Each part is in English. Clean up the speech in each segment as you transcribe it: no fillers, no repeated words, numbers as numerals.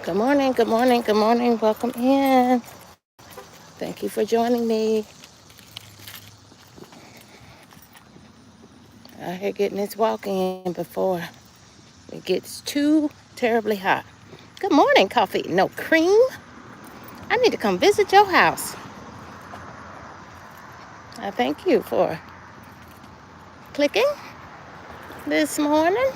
Good morning, good morning, good morning. Welcome in. Thank you for joining me. Out here getting this walk in before it gets too terribly hot. Good morning, coffee. No cream. I need to come visit your house. I thank you for clicking this morning.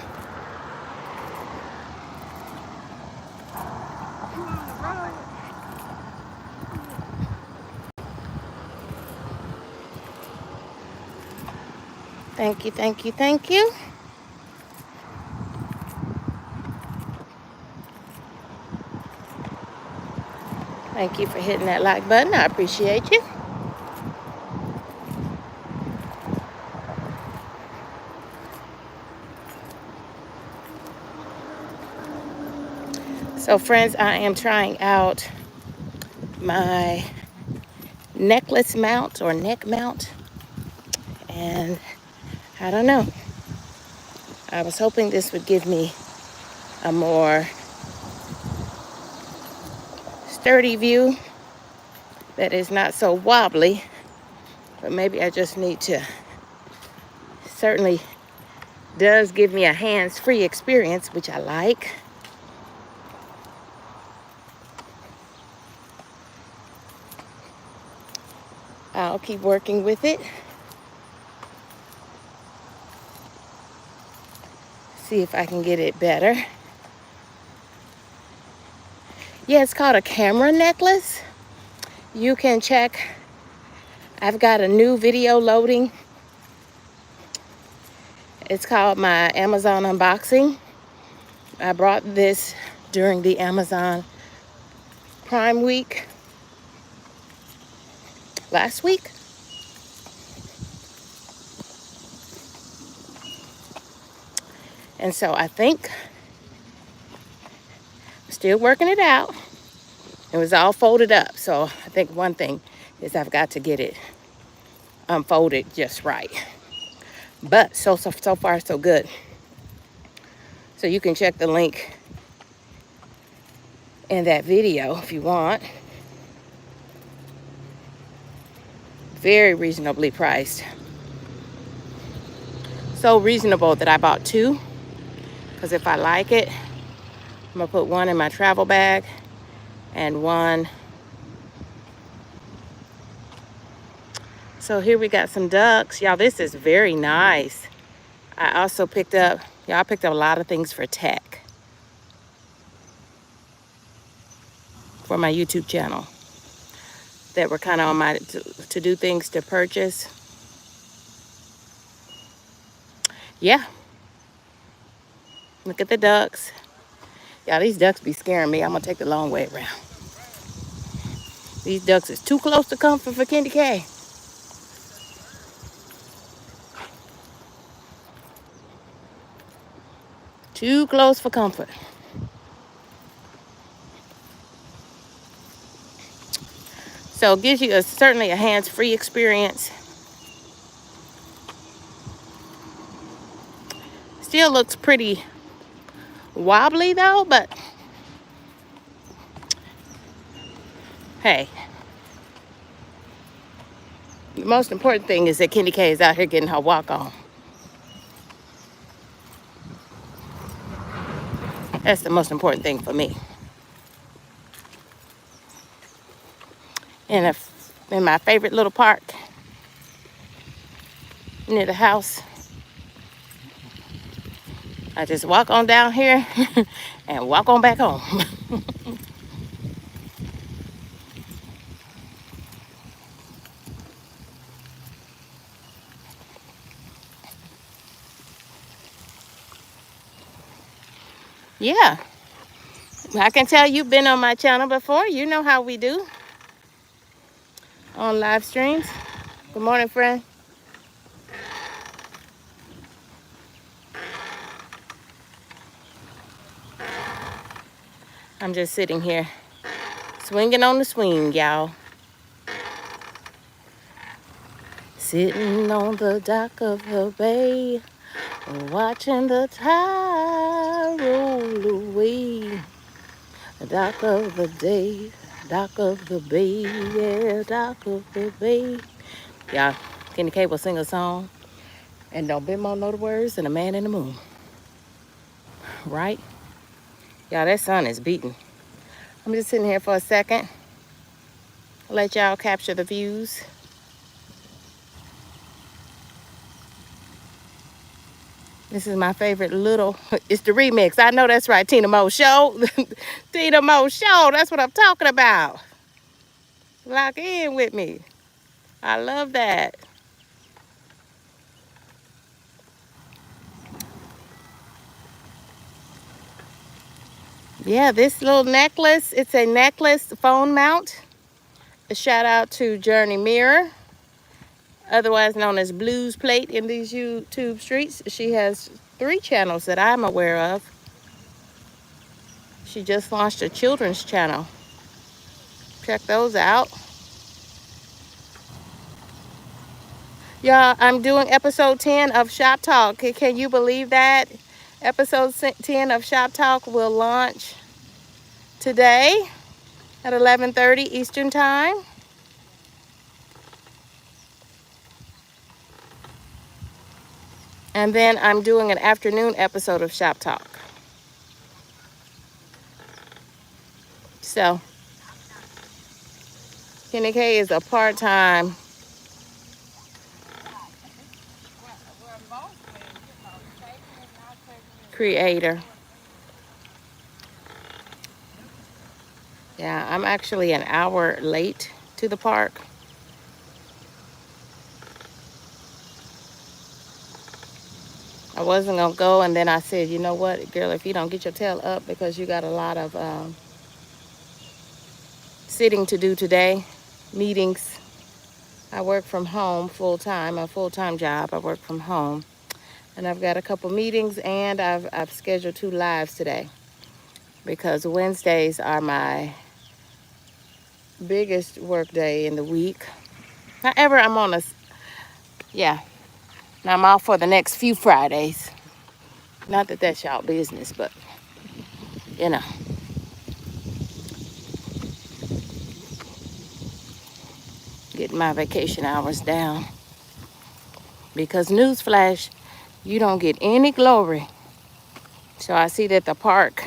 Thank you, thank you, thank you. Thank you for hitting that like button. I appreciate you. So, friends, I am trying out my necklace mount or neck mount, and I don't know. I was hoping this would give me a more sturdy view that is not so wobbly, but maybe I just need to. Certainly does give me a hands-free experience, which I like. I'll keep working with it. See if I can get it better. Yeah, it's called a camera necklace. You can check. I've got a new video loading. It's called my Amazon unboxing. I brought this during the Amazon Prime Week last week. And so I think I'm still working it out. It was all folded up. So I think one thing is I've got to get it unfolded just right. But so far so good. So you can check the link in that video if you want. Very reasonably priced. So reasonable that I bought two, because if I like it, I'm gonna put one in my travel bag and one. So here we got some ducks. Y'all, this is very nice. I also picked up a lot of things for tech for my YouTube channel that were kind of on my to do things to purchase. Yeah. Look at the ducks. Yeah, these ducks be scaring me. I'm gonna take the long way around. These ducks is too close to comfort for KendyK. Too close for comfort. So it gives you certainly a hands-free experience. Still looks pretty wobbly though, but hey. The most important thing is that KendyK is out here getting her walk on. That's the most important thing for me. In my favorite little park near the house, I just walk on down here and walk on back home. Yeah, I can tell you've been on my channel before. You know how we do on live streams. Good morning, friend. I'm just sitting here swinging on the swing, y'all. Sitting on the dock of the bay, watching the tide roll away. The dock of the day, dock of the bay, yeah, dock of the bay. Y'all, KendyK will sing a song and don't bend more know the words than a man in the moon. Right? Y'all, that sun is beating. I'm just sitting here for a second. Let y'all capture the views. This is my favorite little, it's the remix. I know that's right, Tina Mo Show. Tina Mo Show, that's what I'm talking about. Lock in with me. I love that. Yeah, this little necklace, it's a necklace phone mount. A shout out to Journey Mirror, otherwise known as Blues Plate in these YouTube streets. She has 3 channels that I'm aware of. She just launched a children's channel. Check those out. Y'all, I'm doing episode 10 of Shop Talk. Can you believe that? Episode 10 of Shop Talk will launch today at 11:30 Eastern Time. And then I'm doing an afternoon episode of Shop Talk. So, KendyK is a part-time creator. Yeah, I'm actually an hour late to the park. I wasn't gonna go, and then I said, you know what, girl, if you don't get your tail up because you got a lot of sitting to do today, meetings. I work from home full-time, a full-time job. I work from home. And I've got a couple meetings, and I've scheduled 2 lives today because Wednesdays are my biggest work day in the week. However, yeah, now I'm off for the next few Fridays. Not that that's y'all business, but, you know. Getting my vacation hours down. Because newsflash, you don't get any glory. So I see that the park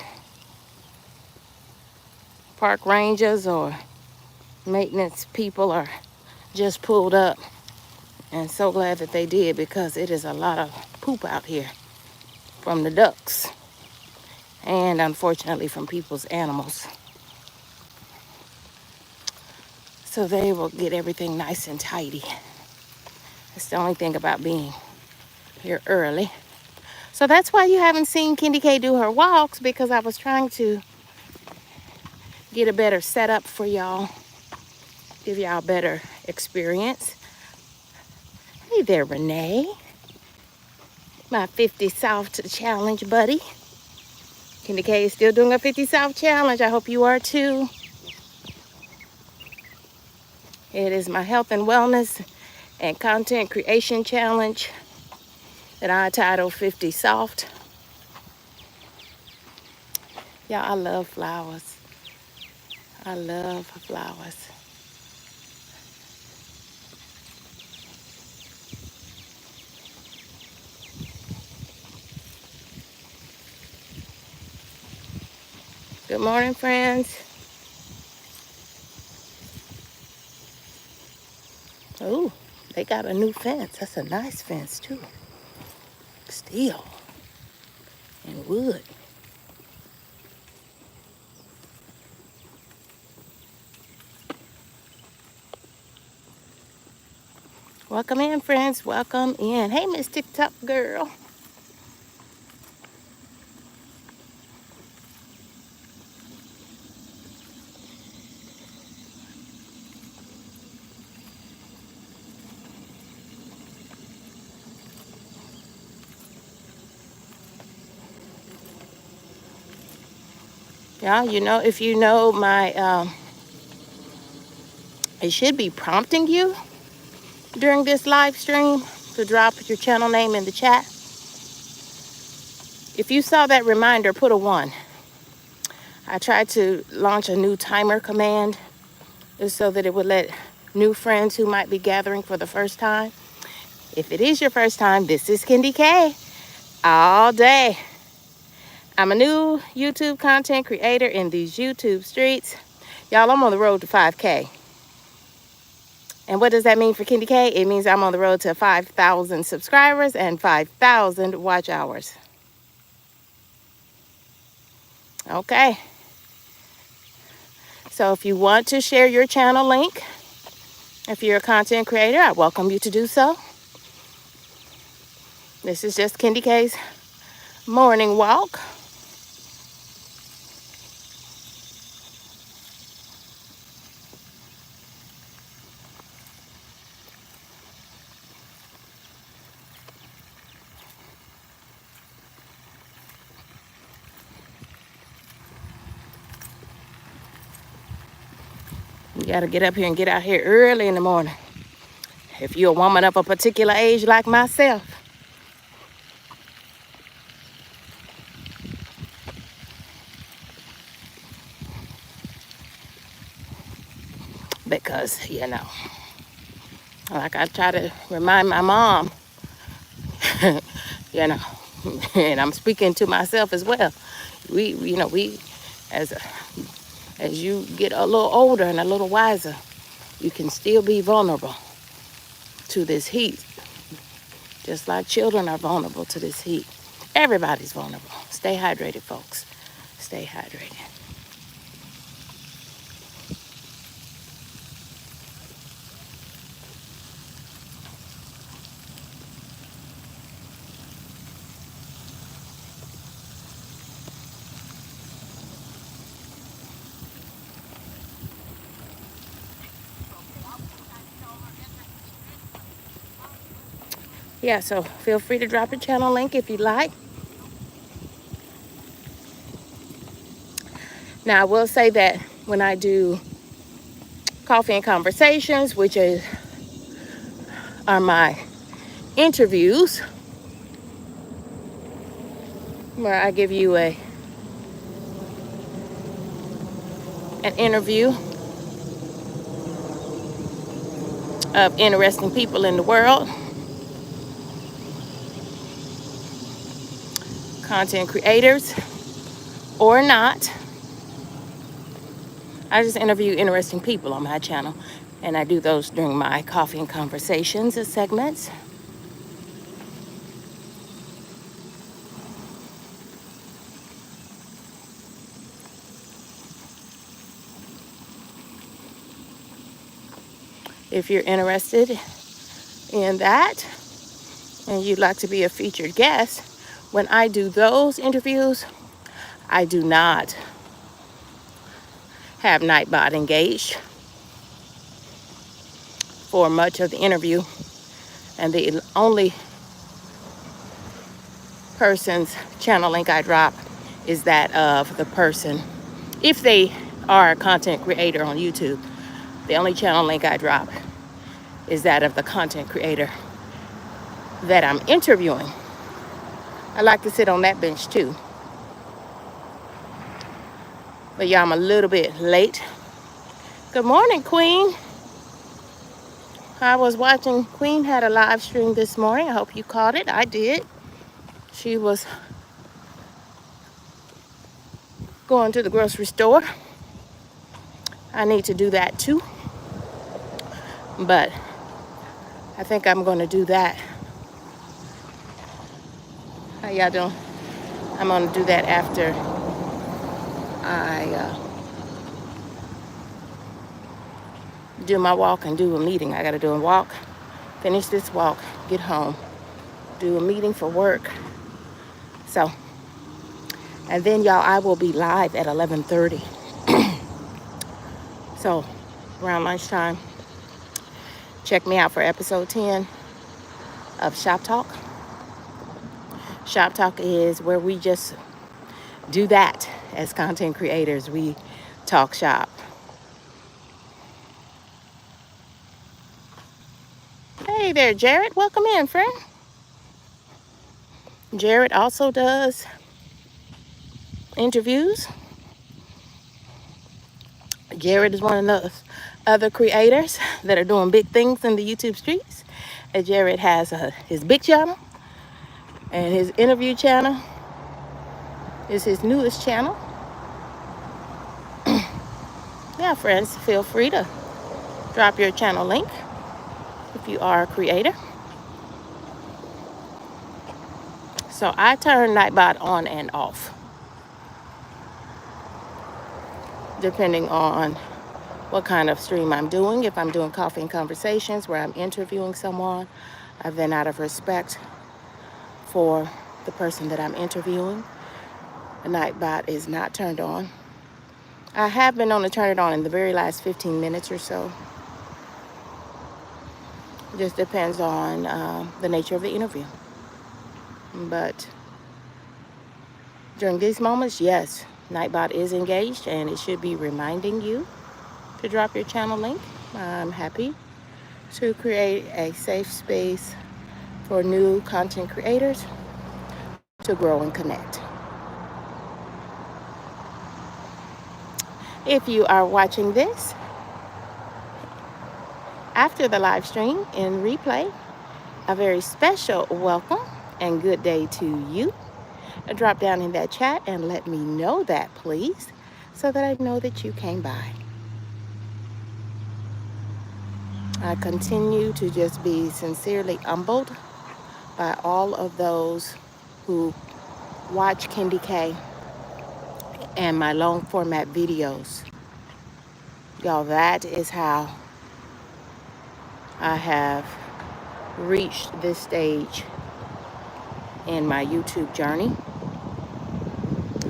rangers or maintenance people are just pulled up. And so glad that they did, because it is a lot of poop out here from the ducks. And unfortunately from people's animals. So they will get everything nice and tidy. That's the only thing about being here early. So that's why you haven't seen KendyK do her walks, because I was trying to get a better setup for y'all. Give y'all a better experience. Hey there, Renee. My 50 South challenge buddy. KendyK is still doing a 50 South challenge. I hope you are too. It is my health and wellness and content creation challenge that I titled 50 Soft. Y'all, I love flowers. I love flowers. Good morning, friends. Oh, they got a new fence. That's a nice fence, too. Steel and wood. Welcome in, friends. Welcome in. Hey, Miss TikTok girl. Y'all, you know, if you know my, it should be prompting you during this live stream to drop your channel name in the chat. If you saw that reminder, put a 1. I tried to launch a new timer command so that it would let new friends who might be gathering for the first time. If it is your first time, this is KendyK all day. I'm a new YouTube content creator in these YouTube streets. Y'all, I'm on the road to 5K. And what does that mean for KendyK? It means I'm on the road to 5,000 subscribers and 5,000 watch hours. Okay. So if you want to share your channel link, if you're a content creator, I welcome you to do so. This is just KendyK's morning walk. You got to get up here and get out here early in the morning. If you're a woman of a particular age like myself. Because, you know, like I try to remind my mom, you know, and I'm speaking to myself as well. We, as you get a little older and a little wiser, you can still be vulnerable to this heat. Just like children are vulnerable to this heat. Everybody's vulnerable. Stay hydrated, folks. Stay hydrated. Yeah, so feel free to drop your channel link if you'd like. Now, I will say that when I do coffee and conversations, which are my interviews, where I give you an interview of interesting people in the world, content creators or not. I just interview interesting people on my channel, and I do those during my coffee and conversations segments. If you're interested in that and you'd like to be a featured guest, when I do those interviews, I do not have Nightbot engaged for much of the interview, and the only person's channel link I drop is that of the person. If they are a content creator on YouTube, the only channel link I drop is that of the content creator that I'm interviewing. I like to sit on that bench too. But yeah, I'm a little bit late. Good morning, Queen. I was watching, Queen had a live stream this morning. I hope you caught it. I did. She was going to the grocery store. I need to do that too. But I think I'm going to do that. How y'all doing? I'm going to do that after I do my walk and do a meeting. I got to do a walk, finish this walk, get home, do a meeting for work. So, and then y'all, I will be live at 11:30. So, around lunchtime, check me out for episode 10 of Shop Talk. Shop Talk is where we just do that as content creators. We talk shop. Hey there, Jared. Welcome in, friend. Jared also does interviews Jared is one of those other creators that are doing big things in the YouTube streets. And Jared has his big channel, and his interview channel is his newest channel. Yeah, friends, feel free to drop your channel link if you are a creator. So I turn Nightbot on and off, depending on what kind of stream I'm doing. If I'm doing coffee and conversations where I'm interviewing someone, then out of respect for the person that I'm interviewing, the Nightbot is not turned on. I have been known to turn it on in the very last 15 minutes or so. It just depends on the nature of the interview. But during these moments, yes, Nightbot is engaged, and it should be reminding you to drop your channel link. I'm happy to create a safe space for new content creators to grow and connect. If you are watching this after the live stream in replay, a very special welcome and good day to you. Drop down in that chat and let me know that, please, so that I know that you came by. I continue to just be sincerely humbled by all of those who watch KendyK and my long format videos. Y'all, that is how I have reached this stage in my YouTube journey.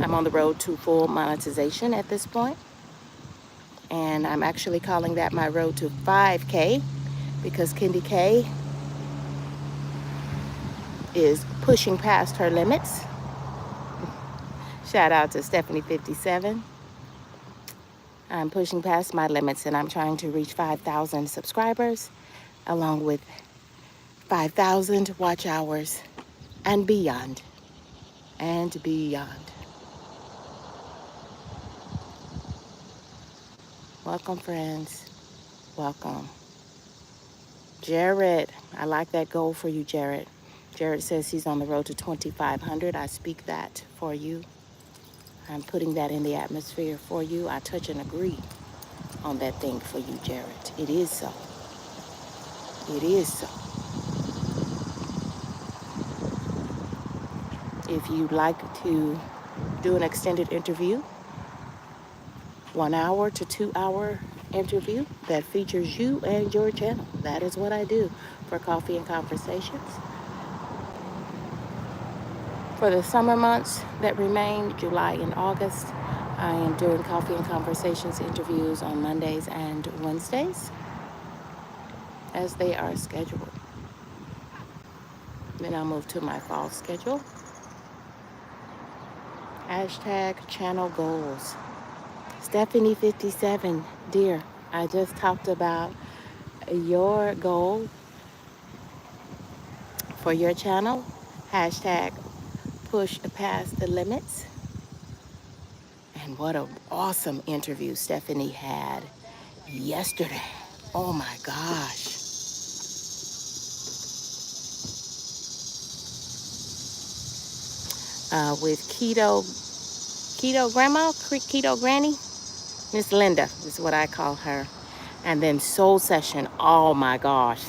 I'm on the road to full monetization at this point, and I'm actually calling that my road to 5K, because KendyK is pushing past her limits. Shout out to Stephanie57. I'm pushing past my limits, and I'm trying to reach 5,000 subscribers along with 5,000 watch hours and beyond. And beyond. Welcome, friends. Welcome. Jared, I like that goal for you, Jared. Jared says he's on the road to 2,500. I speak that for you. I'm putting that in the atmosphere for you. I touch and agree on that thing for you, Jared. It is so. It is so. If you'd like to do an extended interview, 1 hour to 2 hour interview that features you and your channel, that is what I do for Coffee and Conversations. For the summer months that remain, July and August, I am doing Coffee and Conversations interviews on Mondays and Wednesdays as they are scheduled. Then I'll move to my fall schedule. Hashtag channel goals. Stephanie57, dear, I just talked about your goal for your channel. Hashtag push past the limits. And what an awesome interview Stephanie had yesterday. Oh my gosh. With Keto Grandma, Keto Granny, Miss Linda is what I call her. And then Soul Session, oh my gosh.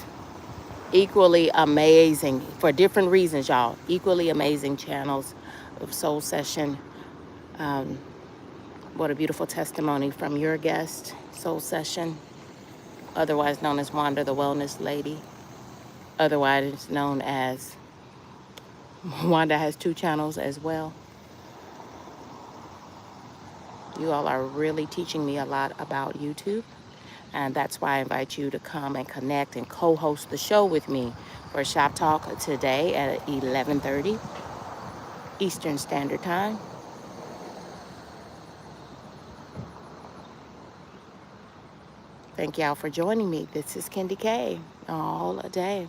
Equally amazing for different reasons, y'all. Equally amazing channels of Soul Session. What a beautiful testimony from your guest, Soul Session, otherwise known as Wanda the Wellness Lady, otherwise known as Wanda has 2 channels as well. You all are really teaching me a lot about YouTube, and that's why I invite you to come and connect and co-host the show with me for Shop Talk today at 11:30 Eastern Standard Time. Thank y'all for joining me. This is KendyK all day.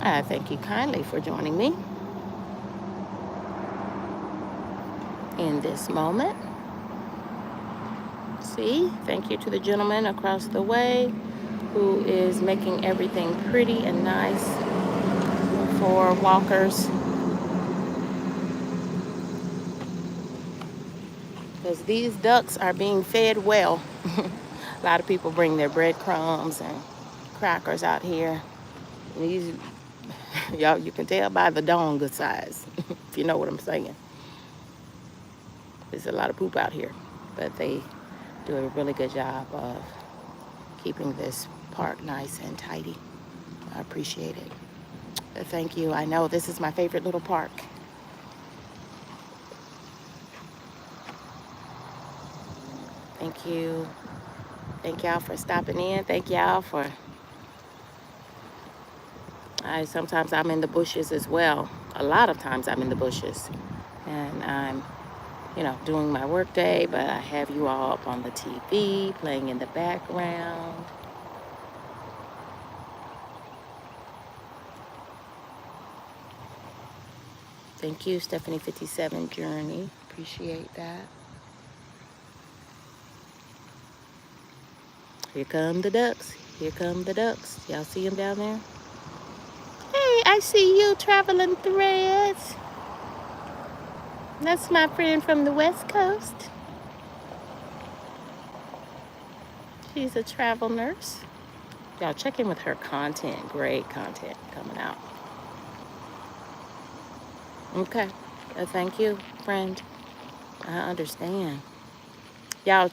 I thank you kindly for joining me in this moment. See, thank you to the gentleman across the way who is making everything pretty and nice for walkers. Because these ducks are being fed well. A lot of people bring their breadcrumbs and crackers out here. These, y'all, you can tell by the dong good size, if you know what I'm saying. There's a lot of poop out here, but they do a really good job of keeping this park nice and tidy. I appreciate it. But thank you. I know this is my favorite little park. Thank you. Thank y'all for stopping in. Thank y'all for... sometimes I'm in the bushes as well. A lot of times I'm in the bushes. And I'm, doing my work day, but I have you all up on the TV, playing in the background. Thank you, Stephanie57 Journey. Appreciate that. Here come the ducks. Here come the ducks. Y'all see them down there? Hey, I see you, Traveling Threads. That's my friend from the West Coast. She's a travel nurse. Y'all check in with her content. Great content coming out. Okay. Thank you, friend. I understand. Y'all,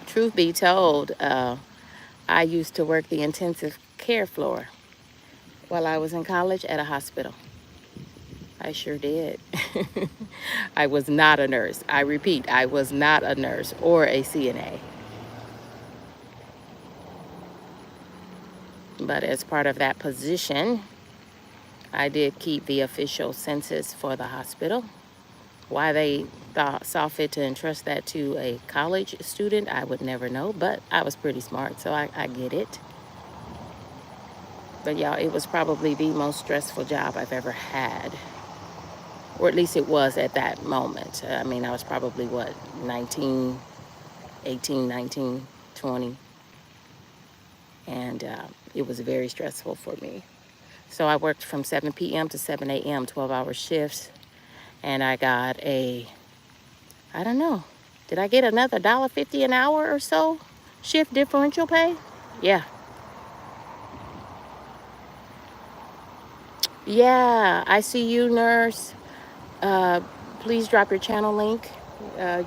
truth be told, I used to work the intensive care floor while I was in college at a hospital. I sure did. I was not a nurse. I repeat, I was not a nurse or a CNA. But as part of that position, I did keep the official census for the hospital. Why they saw fit to entrust that to a college student, I would never know, but I was pretty smart, so I get it. But y'all, it was probably the most stressful job I've ever had. Or at least it was at that moment. I mean, I was probably, 18, 19, 20. And it was very stressful for me. So I worked from 7 p.m. to 7 a.m., 12-hour shifts. And I got I don't know, did I get another $1.50 an hour or so? Shift differential pay? Yeah. Yeah, I see you, nurse. Please drop your channel link.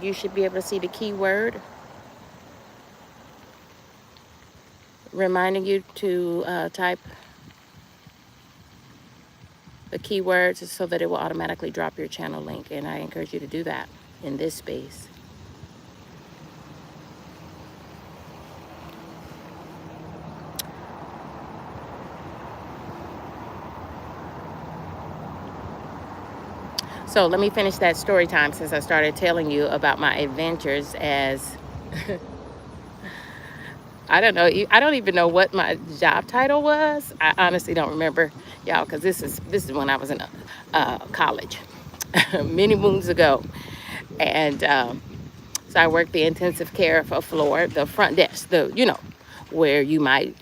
You should be able to see the keyword reminding you to type the keywords so that it will automatically drop your channel link. And I encourage you to do that in this space. So let me finish that story time since I started telling you about my adventures as, I don't know, I don't even know what my job title was. I honestly don't remember, y'all, because this is when I was in college, many moons ago. And so I worked the intensive care floor, the front desk, where you might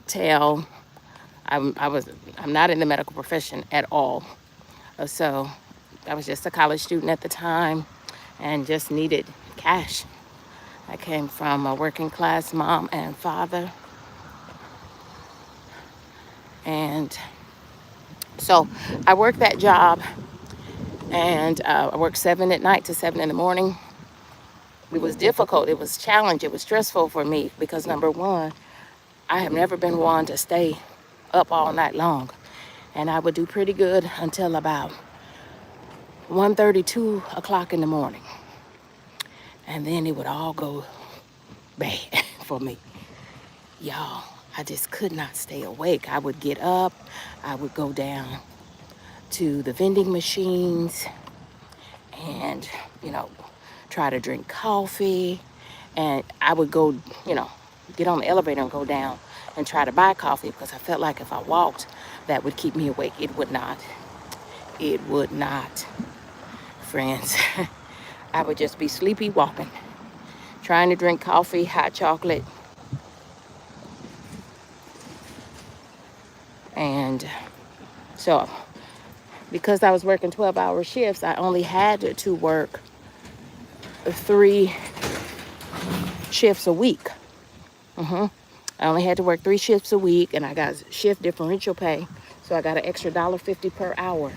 tell, I'm not in the medical profession at all. So I was just a college student at the time and just needed cash. I came from a working class mom and father. And so I worked that job, and I worked 7 at night to 7 in the morning. It was difficult. It was challenging. It was stressful for me because, number one, I have never been one to stay up all night long. And I would do pretty good until about 1:30, 2 o'clock in the morning. And then it would all go bad for me. Y'all, I just could not stay awake. I would get up. I would go down to the vending machines and, try to drink coffee. And I would go, get on the elevator and go down and try to buy coffee because I felt like if I walked, that would keep me awake. It would not. It would not, friends. I would just be sleepy walking, trying to drink coffee, hot chocolate, and so because I was working 12-hour shifts, I only had to work 3 shifts a week. I only had to work 3 shifts a week, and I got shift differential pay, so I got an extra $1.50 per hour.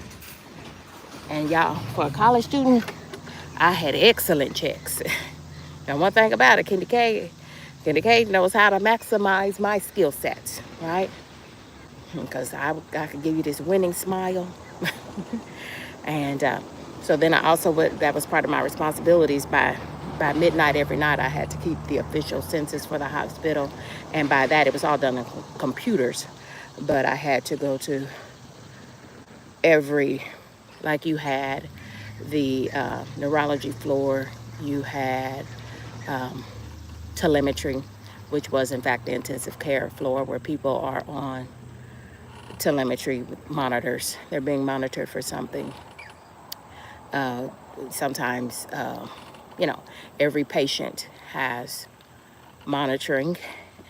And y'all, for a college student, I had excellent checks. And one thing about it, KendyK knows how to maximize my skill sets, right? Because I could give you this winning smile. And so then I also that was part of my responsibilities. By midnight every night, I had to keep the official census for the hospital. And by that, it was all done on computers. But I had to go to every, like you had the neurology floor, you had telemetry, which was in fact the intensive care floor where people are on telemetry monitors. They're being monitored for something. Sometimes, every patient has monitoring,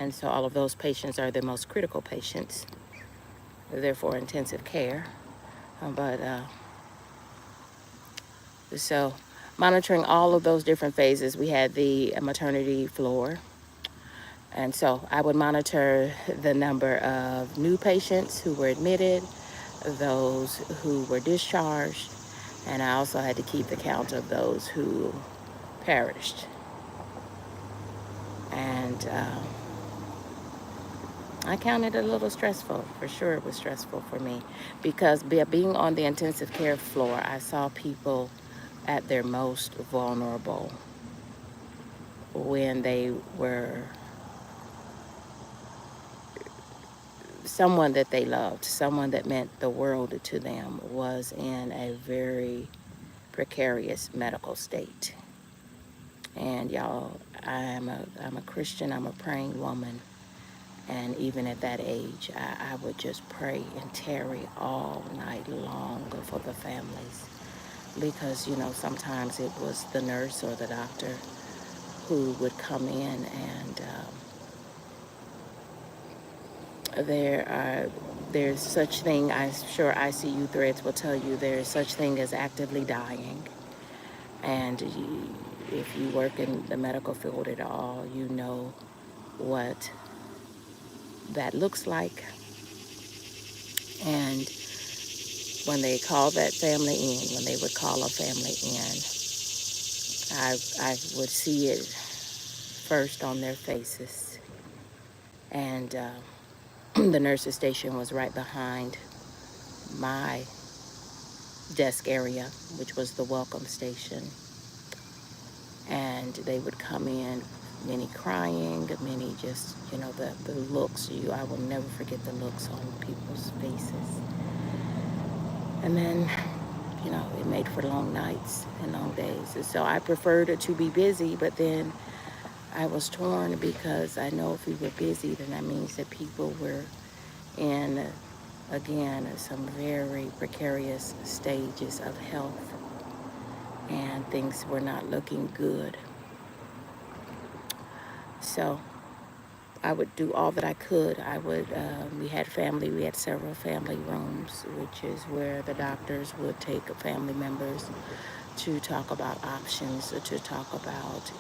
and so all of those patients are the most critical patients, therefore intensive care. But so monitoring all of those different phases, we had the maternity floor. And so I would monitor the number of new patients who were admitted, those who were discharged, and I also had to keep the count of those who perished. And I counted it a little stressful. For sure it was stressful for me because being on the intensive care floor, I saw people at their most vulnerable when they were someone that they loved, someone that meant the world to them, was in a very precarious medical state. And y'all, I'm a Christian, I'm a praying woman. And even at that age, I would just pray and tarry all night long for the families. Because, sometimes it was the nurse or the doctor who would come in and there's such thing, I'm sure ICU threads will tell you, there's such thing as actively dying. And if you work in the medical field at all, you know what that looks like. And when they call that family in, when they would call a family in, I would see it first on their faces. And the nurse's station was right behind my desk area, which was the welcome station. And they would come in, many crying, many just, the looks. I will never forget the looks on people's faces. And then, it made for long nights and long days. And so I preferred to be busy, but then I was torn because I know if we were busy, then that means that people were in, again, some very precarious stages of health, and things were not looking good. So I would do all that I could. We had several family rooms, which is where the doctors would take family members to talk about options, to talk about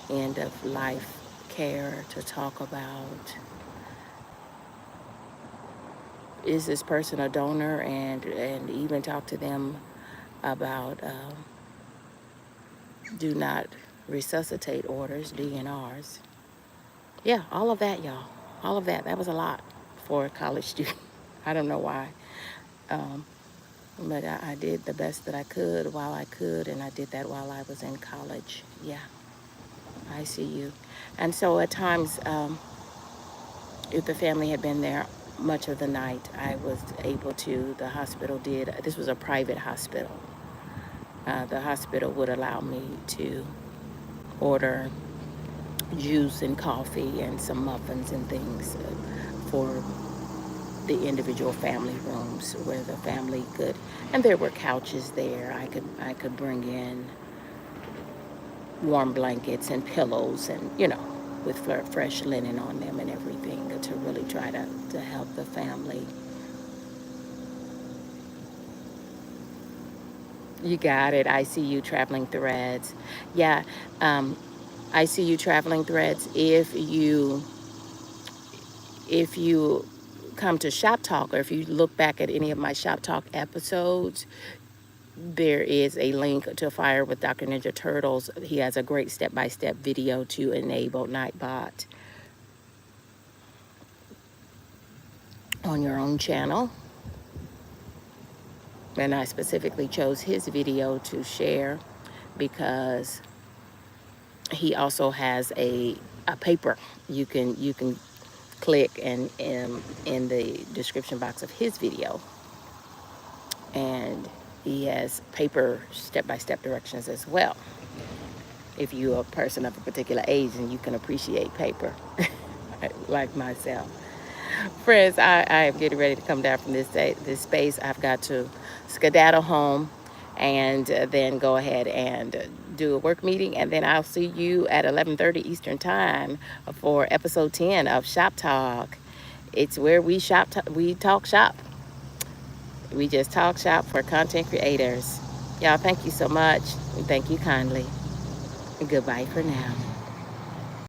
end of life care, to talk about, is this person a donor, and even talk to them about do not resuscitate orders, DNRs. Yeah, all of that, y'all. All of that. That was a lot for a college student. I don't know why. But I did the best that I could while I could, and I did that while I was in college. Yeah, I see you. And so at times, if the family had been there much of the night, I was able to, this was a private hospital. The hospital would allow me to order juice and coffee and some muffins and things for the individual family rooms where the family could, and there were couches there. I could bring in warm blankets and pillows, and with fresh linen on them and everything, to really try to help the family. You got it. I see you traveling threads. Yeah, um, I see you traveling threads. If you come to Shop Talk, or if you look back at any of my Shop Talk episodes, there is a link to Fire with Dr. Ninja Turtles. He has a great step-by-step video to enable Nightbot on your own channel. And I specifically chose his video to share because he also has a paper you can click and in the description box of his video, and he has paper step-by-step directions as well, if you're a person of a particular age and you can appreciate paper like myself. Friends, I am getting ready to come down from this space. I've got to skedaddle home and then go ahead and do a work meeting, and then I'll see you at 11:30 Eastern Time for episode 10 of Shop Talk. It's where we we talk shop. We just talk shop for content creators. Y'all, thank you so much. Thank you kindly. Goodbye for now.